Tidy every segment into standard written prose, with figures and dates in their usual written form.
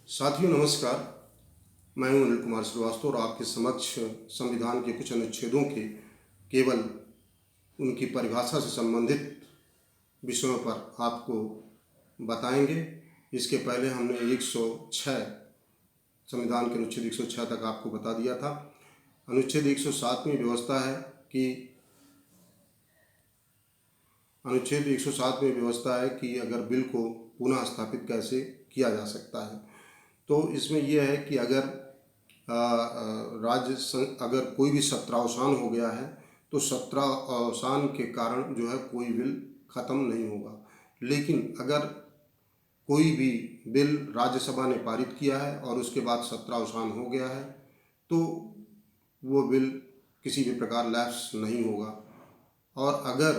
साथियों नमस्कार। मैं हूं अनिल कुमार श्रीवास्तव और आपके समक्ष संविधान के कुछ अनुच्छेदों के केवल उनकी परिभाषा से संबंधित विषयों पर आपको बताएंगे। इसके पहले हमने 106 संविधान के अनुच्छेद 106 तक आपको बता दिया था। अनुच्छेद 107 में व्यवस्था है कि अगर बिल को पुनः स्थापित कैसे किया जा सकता है। तो इसमें यह है कि अगर कोई भी सत्रावसान हो गया है तो सत्रावसान के कारण जो है कोई बिल ख़त्म नहीं होगा। लेकिन अगर कोई भी बिल राज्यसभा ने पारित किया है और उसके बाद सत्रावसान हो गया है तो वो बिल किसी भी प्रकार लैप्स नहीं होगा। और अगर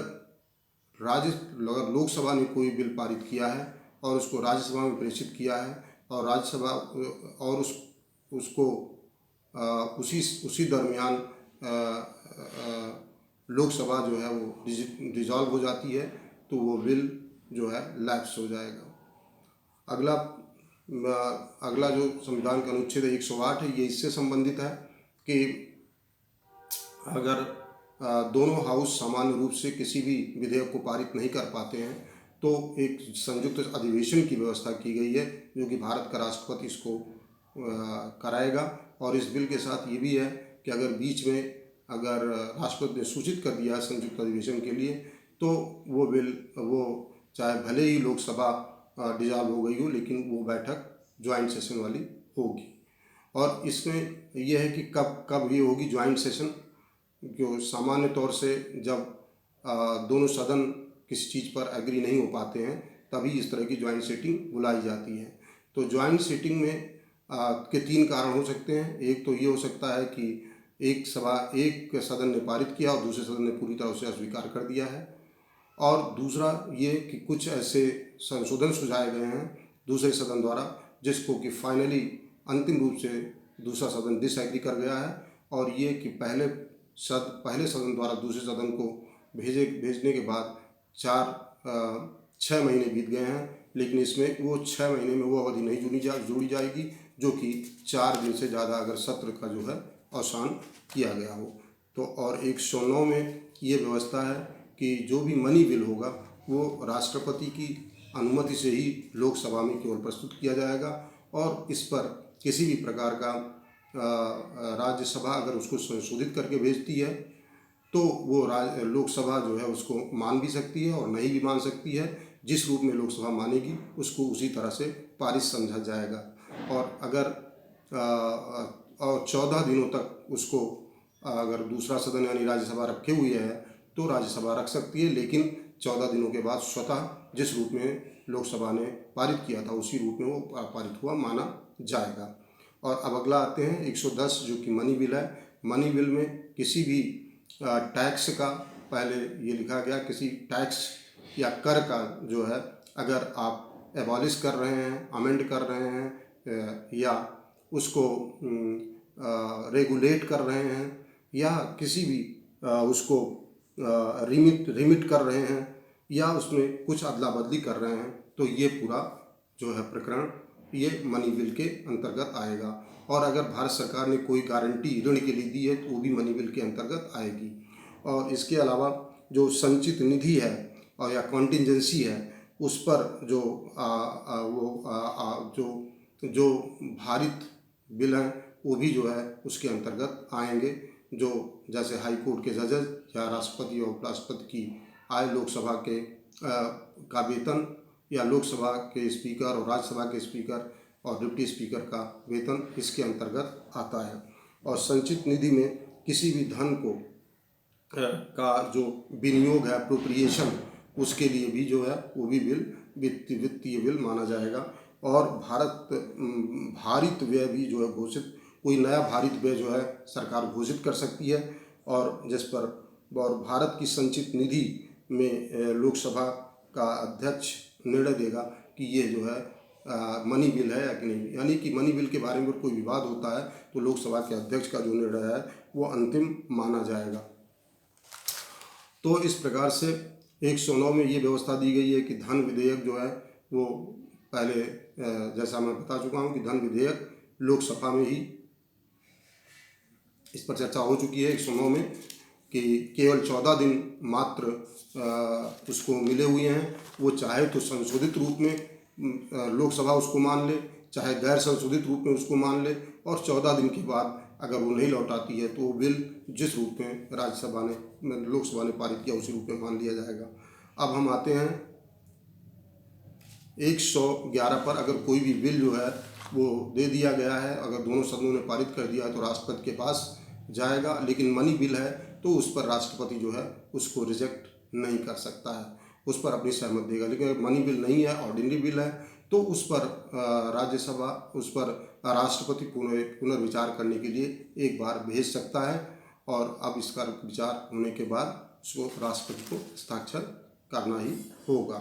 लोकसभा ने कोई बिल पारित किया है और उसको राज्यसभा में प्रेषित किया है और राज्यसभा और उसको उसी दरमियान लोकसभा जो है वो डिजॉल्व हो जाती है तो वो बिल जो है लैप्स हो जाएगा। अगला जो संविधान का अनुच्छेद 108 है, ये इससे संबंधित है कि अगर दोनों हाउस सामान्य रूप से किसी भी विधेयक को पारित नहीं कर पाते हैं तो एक संयुक्त अधिवेशन की व्यवस्था की गई है जो कि भारत का राष्ट्रपति इसको कराएगा। और इस बिल के साथ ये भी है कि अगर बीच में अगर राष्ट्रपति ने सूचित कर दिया संयुक्त अधिवेशन के लिए तो वो बिल चाहे भले ही लोकसभा डिजॉल्व हो गई हो लेकिन वो बैठक ज्वाइंट सेशन वाली होगी। और इसमें यह है कि कब ये होगी ज्वाइंट सेशन, जो सामान्य तौर से जब दोनों सदन किसी चीज़ पर एग्री नहीं हो पाते हैं तभी इस तरह की ज्वाइंट सीटिंग बुलाई जाती है। तो ज्वाइंट सीटिंग में के 3 कारण हो सकते हैं। एक तो ये हो सकता है कि एक सदन ने पारित किया और दूसरे सदन ने पूरी तरह से अस्वीकार कर दिया है। और दूसरा ये कि कुछ ऐसे संशोधन सुझाए गए हैं दूसरे सदन द्वारा जिसको कि फाइनली अंतिम रूप से दूसरा सदन डिसएग्री कर गया है। और ये कि पहले सदन द्वारा दूसरे सदन को भेजने के बाद 6 महीने बीत गए हैं, लेकिन इसमें वो 6 महीने में वो अवधि नहीं जोड़ी जाएगी जो कि 4 दिन से ज़्यादा अगर सत्र का जो है अवसान किया गया हो। तो और 109 में ये व्यवस्था है कि जो भी मनी बिल होगा वो राष्ट्रपति की अनुमति से ही लोकसभा में केवल प्रस्तुत किया जाएगा और इस पर किसी भी प्रकार का राज्यसभा अगर उसको संशोधित करके भेजती है तो वो लोकसभा जो है उसको मान भी सकती है और नहीं भी मान सकती है। जिस रूप में लोकसभा मानेगी उसको उसी तरह से पारित समझा जाएगा। और अगर 14 दिनों तक उसको अगर दूसरा सदन यानी राज्यसभा रखे हुए है तो राज्यसभा रख सकती है, लेकिन 14 दिनों के बाद स्वतः जिस रूप में लोकसभा ने पारित किया था उसी रूप में वो पारित हुआ माना जाएगा। और अब अगला आते हैं 110 जो कि मनी बिल है। मनी बिल में किसी भी टैक्स का पहले ये लिखा गया किसी टैक्स या कर का जो है अगर आप एबॉलिश कर रहे हैं, अमेंड कर रहे हैं या उसको रेगुलेट कर रहे हैं या किसी भी उसको रिमिट कर रहे हैं या उसमें कुछ अदला बदली कर रहे हैं तो ये पूरा जो है प्रकरण ये मनी बिल के अंतर्गत आएगा। और अगर भारत सरकार ने कोई गारंटी ऋण के लिए दी है तो वो भी मनी बिल के अंतर्गत आएगी। और इसके अलावा जो संचित निधि है और या कॉन्टिजेंसी है उस पर जो भारित बिल हैं वो भी जो है उसके अंतर्गत आएंगे। जो जैसे हाई कोर्ट के जजेस या राष्ट्रपति और उपराष्ट्रपति की आय, लोकसभा के का वेतन या लोकसभा के स्पीकर और राज्यसभा के स्पीकर और डिप्टी स्पीकर का वेतन इसके अंतर्गत आता है। और संचित निधि में किसी भी धन का जो विनियोग है अप्रोप्रिएशन उसके लिए भी जो है वो भी बिल वित्तीय बिल माना जाएगा। और भारित व्यय भी जो है कोई नया भारित व्यय जो है सरकार घोषित कर सकती है और जिस पर भारत की संचित निधि में लोकसभा का अध्यक्ष निर्णय देगा कि ये जो है मनी बिल है या कि नहीं। यानी कि मनी बिल के बारे में कोई विवाद होता है तो लोकसभा के अध्यक्ष का जो निर्णय है वो अंतिम माना जाएगा। तो इस प्रकार से 109 में ये व्यवस्था दी गई है कि धन विधेयक जो है वो पहले जैसा मैं बता चुका हूँ कि धन विधेयक लोकसभा में ही इस पर चर्चा हो चुकी है 109 में, कि केवल 14 दिन मात्र उसको मिले हुए हैं। वो चाहे तो संशोधित रूप में लोकसभा उसको मान ले, चाहे गैर संशोधित रूप में उसको मान ले, और 14 दिन के बाद अगर वो नहीं लौटाती है तो वो बिल जिस रूप में राज्यसभा ने लोकसभा ने पारित किया उसी रूप में मान लिया जाएगा। अब हम आते हैं 111 पर। अगर कोई भी बिल जो है वो दे दिया गया है, अगर दोनों सदनों ने पारित कर दिया है तो राष्ट्रपति के पास जाएगा, लेकिन मनी बिल है तो उस पर राष्ट्रपति जो है उसको रिजेक्ट नहीं कर सकता है, उस पर अपनी सहमति देगा। लेकिन अगर मनी बिल नहीं है, ऑर्डिनरी बिल है, तो उस पर राज्यसभा उस पर राष्ट्रपति पुनर्विचार करने के लिए एक बार भेज सकता है, और अब इसका विचार होने के बाद उसको राष्ट्रपति को हस्ताक्षर करना ही होगा।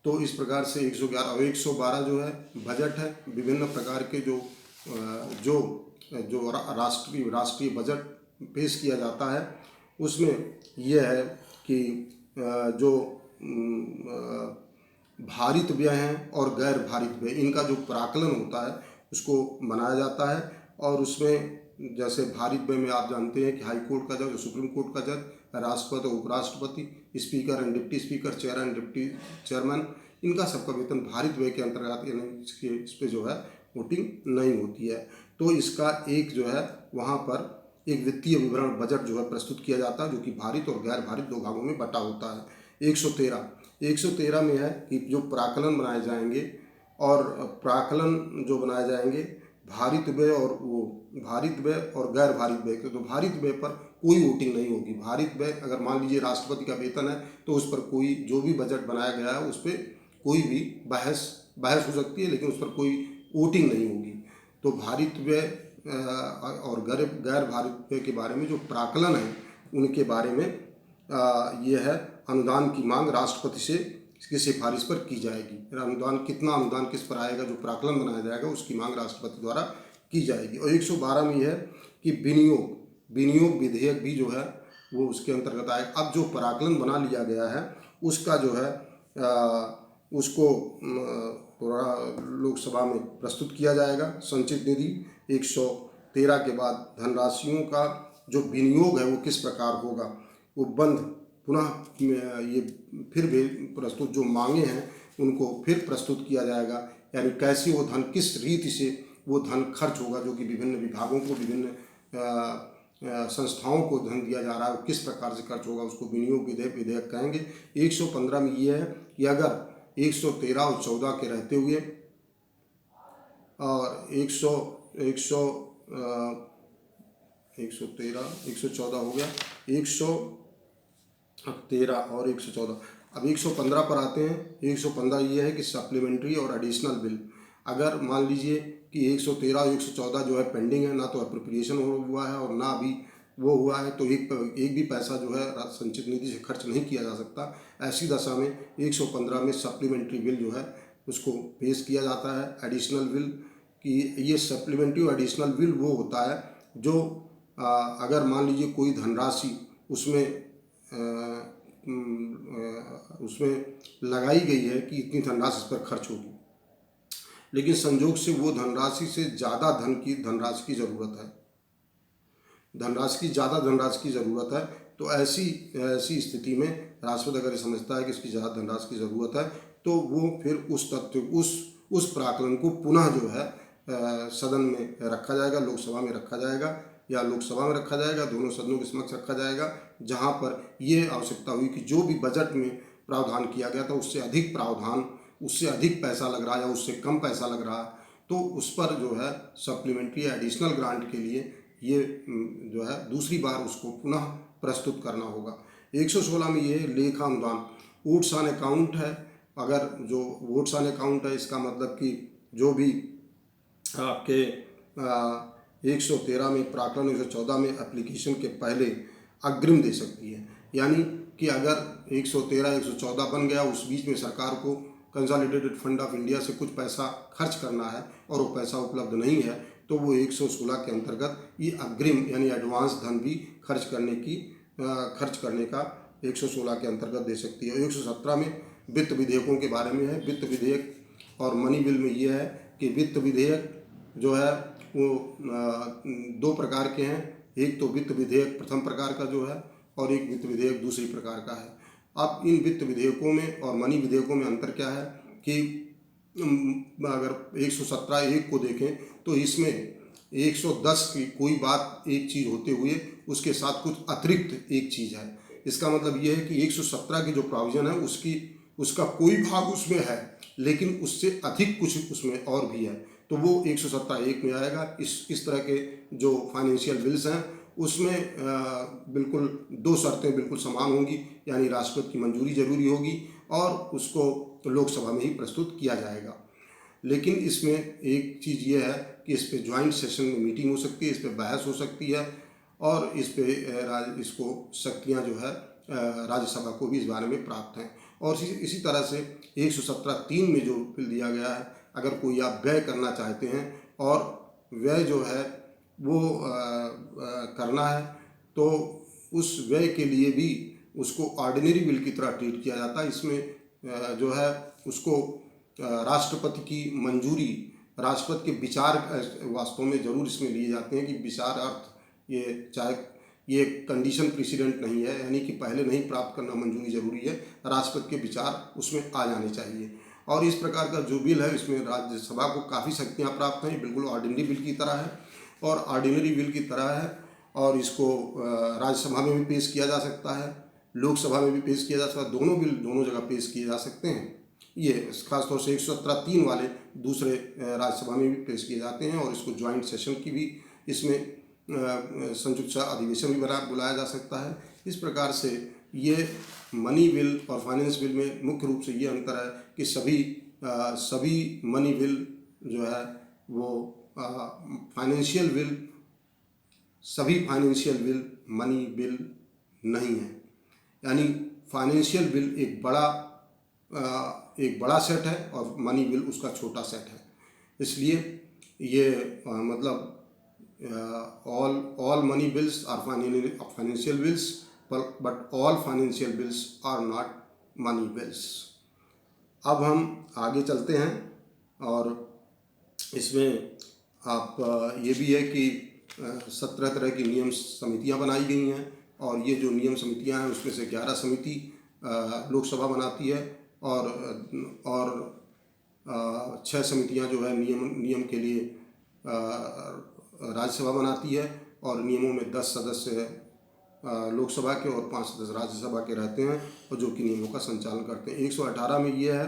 तो इस प्रकार से 111 और 112 जो है बजट है। विभिन्न प्रकार के जो राष्ट्रीय बजट पेश किया जाता है, उसमें यह है कि जो भारित व्यय हैं और गैर भारित व्यय, इनका जो प्राकलन होता है उसको बनाया जाता है। और उसमें जैसे भारित व्यय में आप जानते हैं कि हाई कोर्ट का जज, सुप्रीम कोर्ट का जज, राष्ट्रपति और उपराष्ट्रपति, speaker and deputy speaker, chair and deputy chairman, इनका सबका वेतन भारित व्यय के अंतर्गत, यानी इस पर जो है वोटिंग नहीं होती है। तो इसका एक जो है वहाँ पर एक वित्तीय विवरण बजट जो है प्रस्तुत किया जाता है, जो कि भारित और गैर भारित दो भागों में बटा होता है। 113 में है कि जो प्राकलन बनाए जाएंगे, और प्राकलन जो बनाए जाएंगे भारित व्यय और गैर भारित व्यय के, तो भारित व्यय पर कोई वोटिंग नहीं होगी। भारित व्यय अगर मान लीजिए राष्ट्रपति का वेतन है तो उस पर कोई जो भी बजट बनाया गया है उस पर कोई भी बहस हो सकती है, लेकिन उस पर कोई वोटिंग नहीं होगी। तो भारित व्यय और गैर भारित व्यय के बारे में जो प्राकलन है उनके बारे में ये है, अनुदान की मांग राष्ट्रपति से इसकी सिफारिश पर की जाएगी। कितना अनुदान किस पर आएगा, जो प्राकलन बनाया जाएगा उसकी मांग राष्ट्रपति द्वारा की जाएगी। और 112 में यह है कि विनियोग विधेयक भी जो है वो उसके अंतर्गत आएगा। अब जो प्राकलन बना लिया गया है उसका जो है उसको लोकसभा में प्रस्तुत किया जाएगा। संचित निधि 113 के बाद धनराशियों का जो विनियोग है वो किस प्रकार होगा, वो बंद पुनः ये फिर भी प्रस्तुत, जो मांगे हैं उनको फिर प्रस्तुत किया जाएगा, यानी कैसे वो धन, किस रीति से वो धन खर्च होगा, जो कि विभिन्न विभागों को, विभिन्न संस्थाओं को धन दिया जा रहा है, वो किस प्रकार से खर्च होगा, उसको विनियोग विधेयक कहेंगे। 115 में ये है कि अगर 113 और 14 के रहते हुए और 114 हो गया, 113 और 114, अब 115 पर आते हैं। 115 ये है कि सप्लीमेंट्री और एडिशनल बिल, अगर मान लीजिए कि 113 और 114 जो है पेंडिंग है, ना तो अप्रोप्रिएशन हुआ है और ना अभी वो हुआ है, तो एक भी पैसा जो है संचित निधि से खर्च नहीं किया जा सकता। ऐसी दशा में 115 में सप्लीमेंट्री बिल जो है उसको पेश किया जाता है। एडिशनल बिल कि ये सप्लीमेंट्री और एडिशनल बिल वो होता है जो अगर मान लीजिए कोई धनराशि उसमें लगाई गई है कि इतनी धनराशि इस पर खर्च होगी, लेकिन संजोग से वो धनराशि से ज़्यादा धनराशि की ज़रूरत है, ज़्यादा धनराशि की ज़रूरत है, तो ऐसी स्थिति में राष्ट्रपति अगर समझता है कि इसकी ज़्यादा धनराशि की ज़रूरत है, तो वो फिर उस प्राकलन को पुनः जो है सदन में रखा जाएगा, लोकसभा में रखा जाएगा, या लोकसभा में रखा जाएगा, दोनों सदनों के समक्ष रखा जाएगा, जहां पर ये आवश्यकता हुई कि जो भी बजट में प्रावधान किया गया था उससे अधिक प्रावधान, उससे अधिक पैसा लग रहा है या उससे कम पैसा लग रहा है, तो उस पर जो है सप्लीमेंट्री एडिशनल ग्रांट के लिए ये जो है दूसरी बार उसको पुनः प्रस्तुत करना होगा। 116 में ये लेखा अनुदान, वोट्स ऑन अकाउंट है। अगर जो वोट्स ऑन अकाउंट है, इसका मतलब कि जो भी आपके 113 में प्राकलन 114 में एप्लीकेशन के पहले अग्रिम दे सकती है, यानी कि अगर 113 114 बन गया, उस बीच में सरकार को कंसोलिडेटेड फंड ऑफ इंडिया से कुछ पैसा खर्च करना है और वो पैसा उपलब्ध नहीं है, तो वो 116 के अंतर्गत ये अग्रिम यानी एडवांस धन भी खर्च करने का 116 के अंतर्गत दे सकती है। 117 में वित्त विधेयकों के बारे में है। वित्त विधेयक और मनी बिल में ये है कि वित्त विधेयक जो है वो दो प्रकार के हैं। एक तो वित्त विधेयक प्रथम प्रकार का जो है और एक वित्त विधेयक दूसरी प्रकार का है। अब इन वित्त विधेयकों में और मनी विधेयकों में अंतर क्या है कि अगर 117(1) को देखें तो इसमें 110 की कोई बात एक चीज़ होते हुए उसके साथ कुछ अतिरिक्त एक चीज़ है। इसका मतलब ये है कि 117 की जो प्रोविज़न है उसका कोई भाग उसमें है, लेकिन उससे अधिक कुछ उसमें और भी है, तो वो 117(1) में आएगा। इस तरह के जो फाइनेंशियल बिल्स हैं उसमें बिल्कुल दो शर्तें बिल्कुल समान होंगी, यानी राष्ट्रपति की मंजूरी जरूरी होगी और उसको लोकसभा में ही प्रस्तुत किया जाएगा। लेकिन इसमें एक चीज़ ये है कि इस पर ज्वाइंट सेशन में मीटिंग हो सकती है, इस पर बहस हो सकती है और इस पे इसको शक्तियाँ जो है राज्यसभा को भी इस बारे में प्राप्त हैं। और इसी तरह से 117(3) में जो बिल दिया गया है, अगर कोई आप व्यय करना चाहते हैं और व्यय जो है वो करना है तो उस व्यय के लिए भी उसको ऑर्डिनरी बिल की तरह ट्रीट किया जाता है। इसमें जो है उसको राष्ट्रपति की मंजूरी, राष्ट्रपति के विचार वास्तव में ज़रूर इसमें लिए जाते हैं कि विचार अर्थ ये चाहे ये कंडीशन प्रेसिडेंट नहीं है, यानी कि पहले नहीं प्राप्त करना मंजूरी जरूरी है, राष्ट्रपति के विचार उसमें आ जाने चाहिए। और इस प्रकार का जो बिल है इसमें राज्यसभा को काफ़ी शक्तियाँ प्राप्त हैं, बिल्कुल ऑर्डिनरी बिल की तरह है और ऑर्डिनरी बिल की तरह है और इसको राज्यसभा में भी पेश किया जा सकता है, लोकसभा में भी पेश किया जा सकता है, दोनों बिल दोनों जगह पेश किए जा सकते हैं। ये खासतौर से 117(3) वाले दूसरे राज्यसभा में भी पेश किए जाते हैं और इसको ज्वाइंट सेशन की भी इसमें संयुक्त अधिवेशन भी बुलाया जा सकता है। इस प्रकार से ये मनी बिल और फाइनेंस बिल में मुख्य रूप से ये अंतर है कि सभी मनी बिल जो है वो फाइनेंशियल बिल, सभी फाइनेंशियल बिल मनी बिल नहीं है, यानी फाइनेंशियल बिल एक बड़ा सेट है और मनी बिल उसका छोटा सेट है। इसलिए ये मतलब all money bills are financial bills, but all financial bills are not money bills। अब हम आगे चलते हैं और इसमें आप ये भी है कि 17 तरह की नियम समितियां बनाई गई हैं और ये जो नियम समितियां हैं उसमें से 11 समिति लोकसभा बनाती है और 6 समितियां जो है नियम के लिए राज्यसभा बनाती है और नियमों में 10 सदस्य लोकसभा के और 5 सदस्य राज्यसभा के रहते हैं और जो कि नियमों का संचालन करते हैं। 118 में ये है।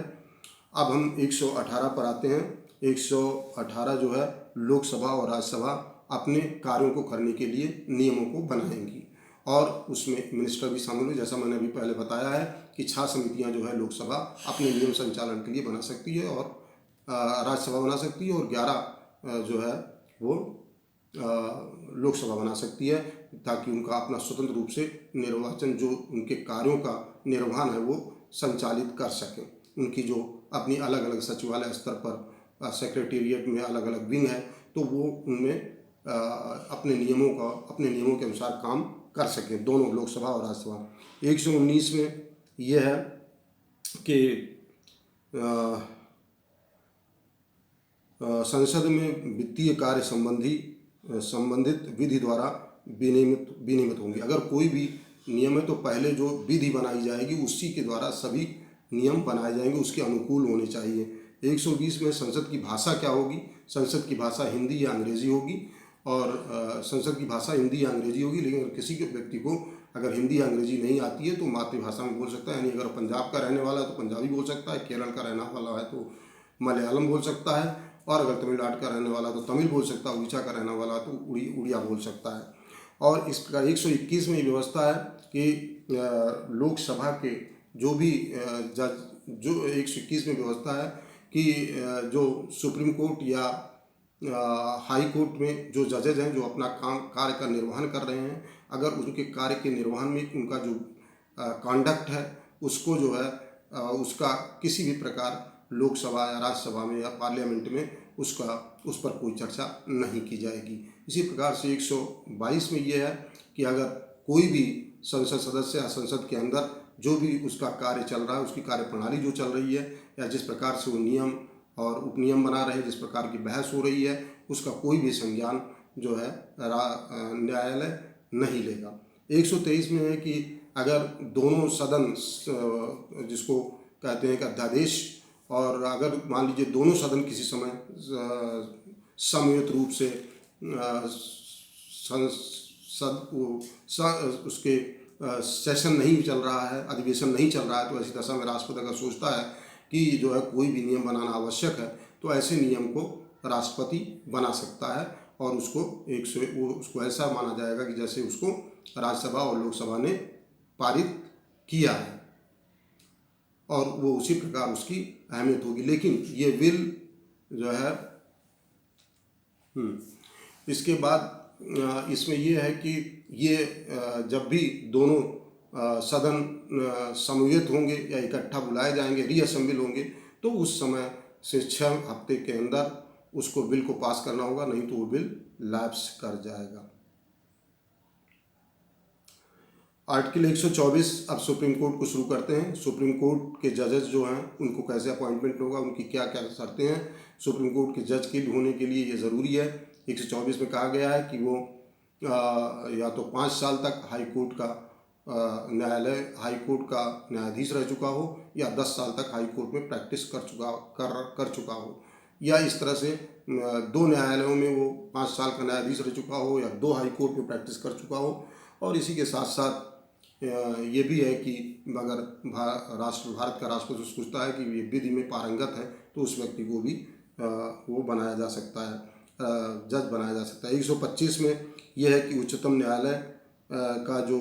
अब हम 118 पर आते हैं। 118 जो है लोकसभा और राज्यसभा अपने कार्यों को करने के लिए नियमों को बनाएंगी और उसमें मिनिस्टर भी शामिल हुए। जैसा मैंने अभी पहले बताया है कि 6 समितियां जो है लोकसभा अपने नियम संचालन के लिए बना सकती है और राज्यसभा बना सकती है और 11 जो है वो लोकसभा बना सकती है, ताकि उनका अपना स्वतंत्र रूप से निर्वाचन जो उनके कार्यों का निर्वहन है वो संचालित कर सकें। उनकी जो अपनी अलग अलग सचिवालय स्तर पर सेक्रेटेरिएट में अलग अलग विंग है तो वो उनमें अपने नियमों के अनुसार काम कर सकें, दोनों लोकसभा और राज्यसभा। 119 में यह है कि संसद में वित्तीय कार्य संबंधित विधि द्वारा विनियमित होंगे। अगर कोई भी नियम है तो पहले जो विधि बनाई जाएगी उसी के द्वारा सभी नियम बनाए जाएंगे, उसके अनुकूल होने चाहिए। 120 में संसद की भाषा क्या होगी? संसद की भाषा हिंदी या अंग्रेजी होगी और संसद की भाषा हिंदी या अंग्रेजी होगी, लेकिन अगर किसी के व्यक्ति को अगर हिंदी या अंग्रेजी नहीं आती है तो मातृभाषा में बोल सकता है, यानी अगर पंजाब का रहने वाला है तो पंजाबी बोल सकता है, केरल का रहने वाला है तो मलयालम बोल सकता है और अगर तमिलनाडु का रहने वाला तो तमिल बोल सकता है, उड़ीसा का रहने वाला तो उड़िया बोल सकता है। और इस प्रकार 121 में व्यवस्था है कि लोकसभा के जो भी जो 121 में व्यवस्था है कि जो सुप्रीम कोर्ट या हाई कोर्ट में जो जजेज हैं जो अपना कार्य का निर्वहन कर रहे हैं, अगर उनके कार्य के निर्वहन में उनका जो कॉन्डक्ट है उसको जो है उसका किसी भी प्रकार लोकसभा या राज्यसभा में या पार्लियामेंट में उस पर कोई चर्चा नहीं की जाएगी। इसी प्रकार से 122 में ये है कि अगर कोई भी संसद सदस्य या संसद के अंदर जो भी उसका कार्य चल रहा है, उसकी कार्य प्रणाली जो चल रही है या जिस प्रकार से वो नियम और उपनियम बना रहे, जिस प्रकार की बहस हो रही है उसका कोई भी संज्ञान जो है न्यायालय नहीं लेगा। 123 में है कि अगर दोनों सदन जिसको कहते हैं कि अध्यादेश, और अगर मान लीजिए दोनों सदन किसी समय समन्वित रूप से उसके सेशन नहीं चल रहा है, अधिवेशन नहीं चल रहा है, तो ऐसी दशा में राष्ट्रपति अगर सोचता है कि जो है कोई भी नियम बनाना आवश्यक है, तो ऐसे नियम को राष्ट्रपति बना सकता है और उसको ऐसा माना जाएगा कि जैसे उसको राज्यसभा और लोकसभा ने पारित किया है, और वो उसी प्रकार उसकी अहमियत होगी। लेकिन ये बिल जो है इसके बाद इसमें ये है कि ये जब भी दोनों सदन समन्वित होंगे या इकट्ठा बुलाए जाएंगे, रीअसेंबल होंगे, तो उस समय से 6 हफ्ते के अंदर उसको बिल को पास करना होगा, नहीं तो वो बिल लैप्स कर जाएगा। आर्टिकल 124 अब सुप्रीम कोर्ट को शुरू करते हैं। सुप्रीम कोर्ट के जजेस जो हैं उनको कैसे अपॉइंटमेंट होगा, उनकी क्या क्या शर्तें हैं। सुप्रीम कोर्ट के जज के होने के लिए ये ज़रूरी है। 124 में कहा गया है कि वो या तो 5 साल तक हाई कोर्ट का न्यायाधीश रह चुका हो, या 10 साल तक हाई कोर्ट में प्रैक्टिस कर चुका हो, या इस तरह से 2 न्यायालयों में वो 5 साल का न्यायाधीश रह चुका हो, या 2 हाई कोर्ट में प्रैक्टिस कर चुका हो। और इसी के साथ साथ ये भी है कि अगर भारत का राष्ट्रपति सोचता है कि ये विधि में पारंगत है, तो उस व्यक्ति को भी वो बनाया जा सकता है, जज बनाया जा सकता है। 125 में यह है कि उच्चतम न्यायालय का जो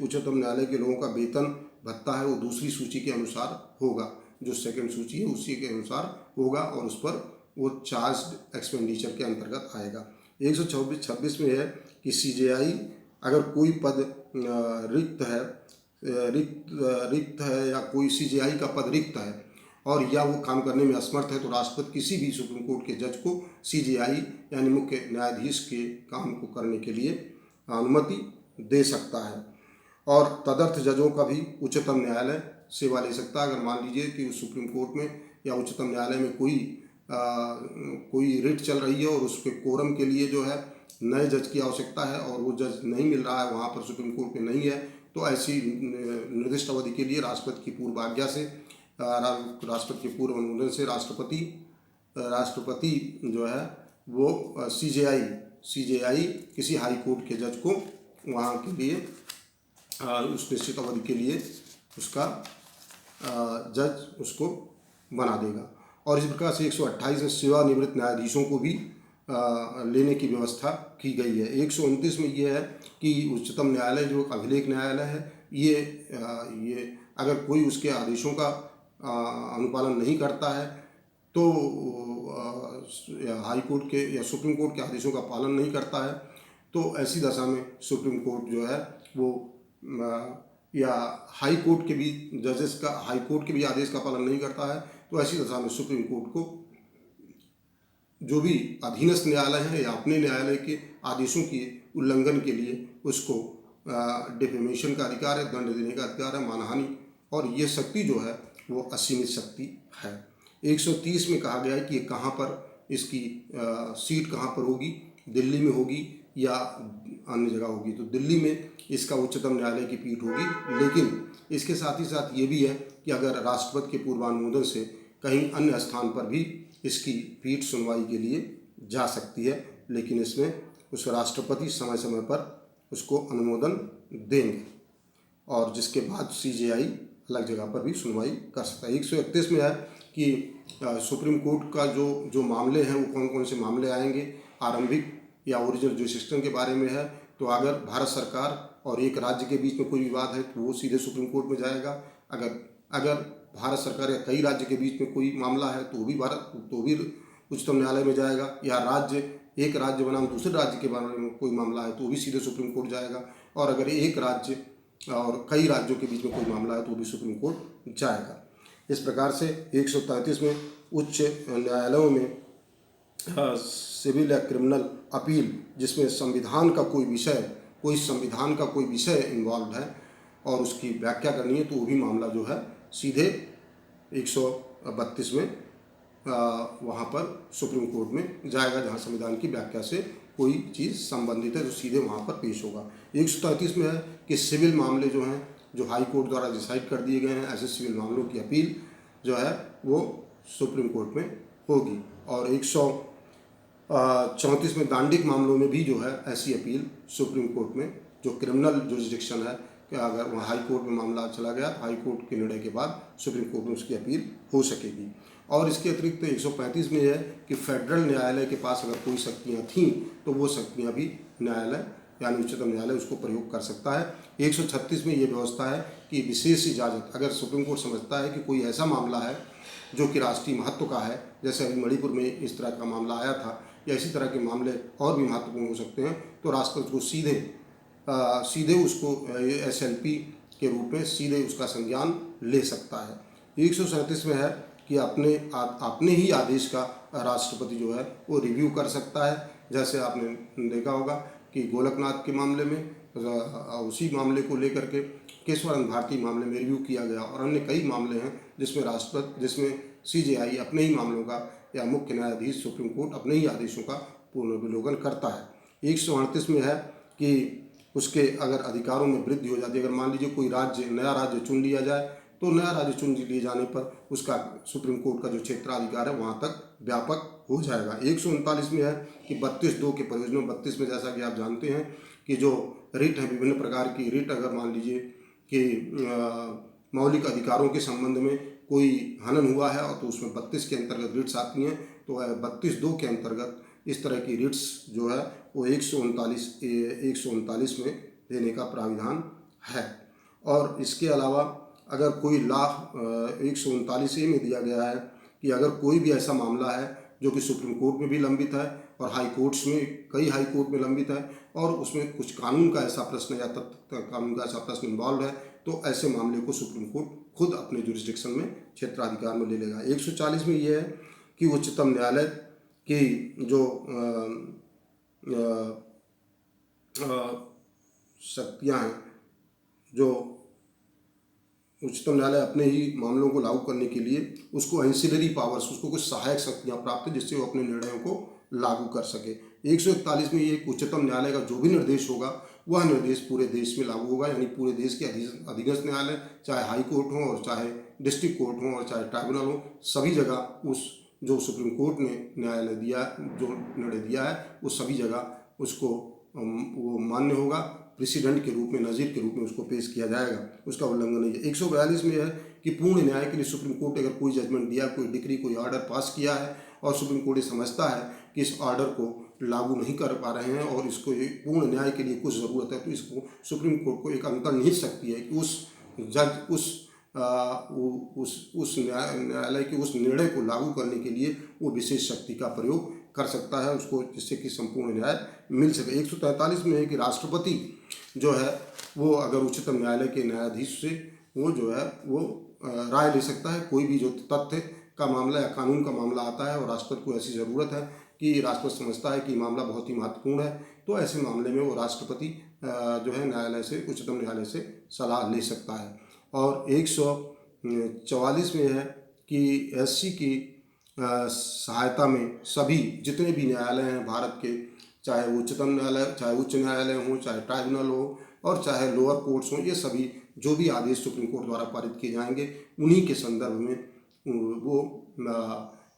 उच्चतम न्यायालय के लोगों का वेतन भत्ता है वो दूसरी सूची के अनुसार होगा, जो सेकंड सूची है उसी के अनुसार होगा, और उस पर वो चार्ज एक्सपेंडिचर के अंतर्गत आएगा। 126 में है कि CJI अगर कोई पद रिक्त है या कोई CJI का पद रिक्त है और या वो काम करने में असमर्थ है, तो राष्ट्रपति किसी भी सुप्रीम कोर्ट के जज को CJI यानी मुख्य न्यायाधीश के काम को करने के लिए अनुमति दे सकता है। और तदर्थ जजों का भी उच्चतम न्यायालय सेवा ले सकता है। अगर मान लीजिए कि उस सुप्रीम कोर्ट में या उच्चतम न्यायालय में कोई रिट चल रही है और उसके कोरम के लिए जो है नए जज की आवश्यकता है और वो जज नहीं मिल रहा है, वहाँ पर सुप्रीम कोर्ट में नहीं है, तो ऐसी निर्दिष्ट अवधि के लिए राष्ट्रपति की पूर्व आज्ञा से, राष्ट्रपति के पूर्व अनुमोदन से राष्ट्रपति जो है वो CJI किसी हाई कोर्ट के जज को वहाँ के लिए उस निश्चित अवधि के लिए उसका जज उसको बना देगा। और इस प्रकार से 128 में सेवानिवृत्त न्यायाधीशों को भी लेने की व्यवस्था की गई है। 129 में ये है कि उच्चतम न्यायालय जो अभिलेख न्यायालय है, ये अगर कोई उसके आदेशों का अनुपालन नहीं करता है, तो हाई कोर्ट के या सुप्रीम कोर्ट के आदेशों का पालन नहीं करता है, तो ऐसी दशा में सुप्रीम कोर्ट जो है वो या हाई कोर्ट के भी हाई कोर्ट के भी आदेश का पालन नहीं करता है, तो ऐसी दशा में सुप्रीम कोर्ट को जो भी अधीनस्थ न्यायालय है या अपने न्यायालय के आदेशों की उल्लंघन के लिए उसको डिफेमेशन का अधिकार है, दंड देने का अधिकार है, मानहानि, और ये शक्ति जो है वो असीमित शक्ति है। 130 में कहा गया है कि ये कहाँ पर इसकी सीट कहाँ पर होगी, दिल्ली में होगी या अन्य जगह होगी। तो दिल्ली में इसका उच्चतम न्यायालय की पीठ होगी, लेकिन इसके साथ ही साथ ये भी है कि अगर राष्ट्रपति के पूर्वानुमोदन से कहीं अन्य स्थान पर भी इसकी पीठ सुनवाई के लिए जा सकती है, लेकिन इसमें उस राष्ट्रपति समय समय पर उसको अनुमोदन देंगे, और जिसके बाद CJI अलग जगह पर भी सुनवाई कर सकता है। 131 में है कि सुप्रीम कोर्ट का जो मामले हैं वो कौन कौन से मामले आएंगे, आरंभिक या ओरिजिनल जुरिस्डिक्शन के बारे में है। तो अगर भारत सरकार और एक राज्य के बीच में कोई विवाद है तो वो सीधे सुप्रीम कोर्ट में जाएगा। अगर भारत सरकार या कई राज्य के बीच में कोई मामला है तो भी उच्चतम न्यायालय में जाएगा, या एक राज्य बनाम दूसरे राज्य के बारे में कोई मामला है तो वो भी सीधे सुप्रीम कोर्ट जाएगा, और अगर एक राज्य और कई राज्यों के बीच में कोई मामला है तो वो भी सुप्रीम कोर्ट जाएगा। इस प्रकार से 133 में उच्च न्यायालयों में सिविल या क्रिमिनल अपील जिसमें संविधान का कोई विषय इन्वॉल्व है और उसकी व्याख्या करनी है, तो वो भी मामला जो है सीधे 132 में वहाँ पर सुप्रीम कोर्ट में जाएगा, जहाँ संविधान की व्याख्या से कोई चीज़ संबंधित है तो सीधे वहाँ पर पेश होगा। 133 में है कि सिविल मामले जो हैं, जो हाई कोर्ट द्वारा डिसाइड कर दिए गए हैं, ऐसे सिविल मामलों की अपील जो है वो सुप्रीम कोर्ट में होगी। और 134 में दांडिक मामलों में भी जो है ऐसी अपील सुप्रीम कोर्ट में, जो क्रिमिनल जुरिस्डिक्शन है, कि अगर वहाँ हाई कोर्ट में मामला चला गया तो हाई कोर्ट के निर्णय के बाद सुप्रीम कोर्ट में उसकी अपील हो सकेगी। और इसके अतिरिक्त 135 में है कि फेडरल न्यायालय के पास अगर कोई शक्तियाँ थीं तो वो शक्तियाँ भी न्यायालय यानी उच्चतम न्यायालय उसको प्रयोग कर सकता है। 136 में ये व्यवस्था है कि विशेष इजाज़त, अगर सुप्रीम कोर्ट समझता है कि कोई ऐसा मामला है जो कि राष्ट्रीय महत्व का है, जैसे अभी मणिपुर में इस तरह का मामला आया था, या इसी तरह के मामले और भी महत्वपूर्ण हो सकते हैं, तो राष्ट्रपति को सीधे उसको SLP के रूप में सीधे उसका संज्ञान ले सकता है। 137 में है कि अपने ही आदेश का राष्ट्रपति जो है वो रिव्यू कर सकता है। जैसे आपने देखा होगा कि गोलकनाथ के मामले में उसी मामले को लेकर के केशवानंद भारती मामले में रिव्यू किया गया, और अन्य कई मामले हैं जिसमें CJI अपने ही मामलों का, या मुख्य न्यायाधीश सुप्रीम कोर्ट अपने ही आदेशों का पुनर्विलोकन करता है। 138 में है कि उसके अगर अधिकारों में वृद्धि हो जाती है, अगर मान लीजिए कोई नया राज्य चुन लिया जाए, तो नया राज्य चुन लिए जाने पर उसका सुप्रीम कोर्ट का जो क्षेत्राधिकार है वहाँ तक व्यापक हो जाएगा। 139 में है कि 32(2) के प्रयोजनों 32 में, जैसा कि आप जानते हैं कि जो रिट है, विभिन्न प्रकार की रिट, अगर मान लीजिए कि मौलिक अधिकारों के संबंध में कोई हनन हुआ है और तो उसमें 32 के अंतर्गत रिट्स आती हैं, तो 32(2) के अंतर्गत इस तरह की रिट्स जो है वो 139 में देने का प्राविधान है। और इसके अलावा अगर कोई 139A में दिया गया है कि अगर कोई भी ऐसा मामला है जो कि सुप्रीम कोर्ट में भी लंबित है और हाई कोर्ट्स में, कई हाई कोर्ट में लंबित है, और उसमें कुछ कानून का ऐसा प्रश्न या कानून का ऐसा प्रश्न इन्वॉल्व है, तो ऐसे मामले को सुप्रीम कोर्ट खुद अपने जुरिस्डिक्शन में, क्षेत्राधिकार में ले लेगा। 140 में ये है कि उच्चतम न्यायालय की जो शक्तियाँ हैं, जो उच्चतम न्यायालय अपने ही मामलों को लागू करने के लिए उसको एंसिलरी पावर्स, उसको कुछ सहायक शक्तियाँ प्राप्त है जिससे वो अपने निर्णयों को लागू कर सके। 141 में ये उच्चतम न्यायालय का जो भी निर्देश होगा वह निर्देश पूरे देश में लागू होगा, यानी पूरे देश के अधिगस्त न्यायालय, चाहे हाई कोर्ट हो और चाहे डिस्ट्रिक्ट कोर्ट हो और चाहे ट्राइब्यूनल हो, सभी जगह उस जो सुप्रीम कोर्ट ने जो निर्णय दिया है वो सभी जगह उसको वो मान्य होगा, प्रेसिडेंट के रूप में, नज़ीर के रूप में उसको पेश किया जाएगा, उसका उल्लंघन नहीं है। 142 में है कि पूर्ण न्याय के लिए सुप्रीम कोर्ट अगर कोई जजमेंट दिया, कोई डिक्री, कोई ऑर्डर पास किया है और सुप्रीम कोर्ट ये समझता है कि इस ऑर्डर को लागू नहीं कर पा रहे हैं और इसको पूर्ण न्याय के लिए कुछ ज़रूरत है, तो इसको सुप्रीम कोर्ट को एक अंतर्निहित शक्ति है कि उस जज उस न्यायालय के उस निर्णय को लागू करने के लिए वो विशेष शक्ति का प्रयोग कर सकता है उसको, जिससे कि संपूर्ण न्याय मिल सके। 143 में है कि राष्ट्रपति जो है वो अगर उच्चतम न्यायालय के न्यायाधीश से वो जो है वो राय ले सकता है, कोई भी जो तथ्य का मामला या कानून का मामला आता है और राष्ट्रपति को ऐसी ज़रूरत है कि राष्ट्रपति समझता है कि मामला बहुत ही महत्वपूर्ण है, तो ऐसे मामले में वो राष्ट्रपति जो है न्यायालय से, उच्चतम न्यायालय से सलाह ले सकता है। और 144 में है कि SC की सहायता में सभी जितने भी न्यायालय हैं भारत के, चाहे उच्चतम न्यायालय, चाहे उच्च न्यायालय हो, चाहे ट्राइब्यूनल हो और चाहे लोअर कोर्ट्स हो, ये सभी जो भी आदेश सुप्रीम कोर्ट द्वारा पारित किए जाएंगे उन्हीं के संदर्भ में वो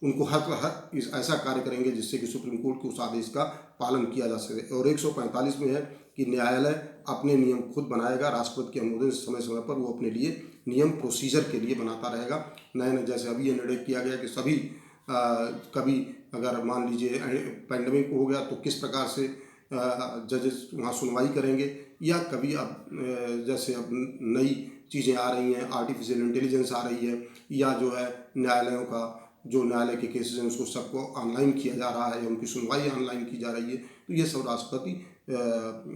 उनको हक ऐसा कार्य करेंगे जिससे कि सुप्रीम कोर्ट के उस आदेश का पालन किया जा सके। और 145 में है कि न्यायालय अपने नियम खुद बनाएगा, राष्ट्रपति के अनुमोदन समय समय पर वो अपने लिए नियम प्रोसीजर के लिए बनाता रहेगा। नए जैसे अभी ये निर्णय किया गया कि सभी कभी अगर मान लीजिए पैंडमिक हो गया तो किस प्रकार से जजेस वहाँ सुनवाई करेंगे, या कभी अब जैसे अब नई चीज़ें आ रही हैं, आर्टिफिशियल इंटेलिजेंस आ रही है, या जो है न्यायालयों का जो न्यायालय के केसेस हैं उसको सबको ऑनलाइन किया जा रहा है या उनकी सुनवाई ऑनलाइन की जा रही है, तो ये सब राष्ट्रपति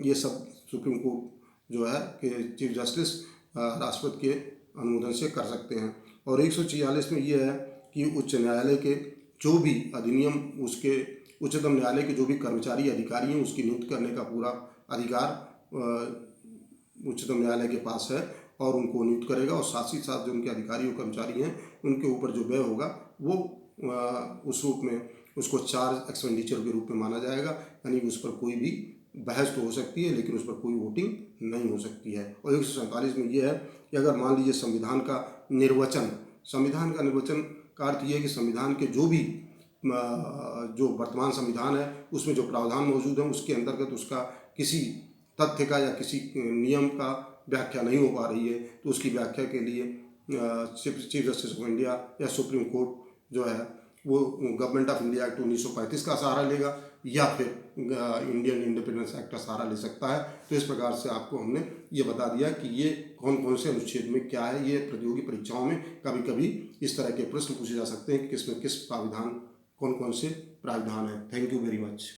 ये सब सुप्रीम कोर्ट जो है कि चीफ जस्टिस राष्ट्रपति के अनुमोदन से कर सकते हैं। और 146 में ये है कि उच्च न्यायालय के जो भी अधिनियम, उसके उच्चतम न्यायालय के जो भी कर्मचारी अधिकारी हैं उसकी नियुक्ति करने का पूरा अधिकार उच्चतम न्यायालय के पास है और उनको नियुक्त करेगा, और साथ ही साथ जो उनके अधिकारी और कर्मचारी हैं उनके ऊपर जो व्यय होगा वो उस रूप में उसको चार्ज एक्सपेंडिचर के रूप में माना जाएगा, यानी उस पर कोई भी बहस तो हो सकती है लेकिन उस पर कोई वोटिंग नहीं हो सकती है। और 147 में ये है कि अगर मान लीजिए संविधान का निर्वचन का अर्थ ये है कि संविधान के जो भी जो वर्तमान संविधान है उसमें जो प्रावधान मौजूद है उसके अंतर्गत उसका किसी तथ्य का या किसी नियम का व्याख्या नहीं हो पा रही है, तो उसकी व्याख्या के लिए चीफ जस्टिस ऑफ इंडिया या सुप्रीम कोर्ट जो है वो गवर्नमेंट ऑफ इंडिया एक्ट 1935 का सहारा लेगा या फिर इंडियन इंडिपेंडेंस एक्ट का सहारा ले सकता है। तो इस प्रकार से आपको हमने ये बता दिया कि ये कौन कौन से अनुच्छेद में क्या है। ये प्रतियोगी परीक्षाओं में कभी कभी इस तरह के प्रश्न पूछे जा सकते हैं कि किसमें किस प्राविधान कौन कौन से प्राविधान है। Thank you very much.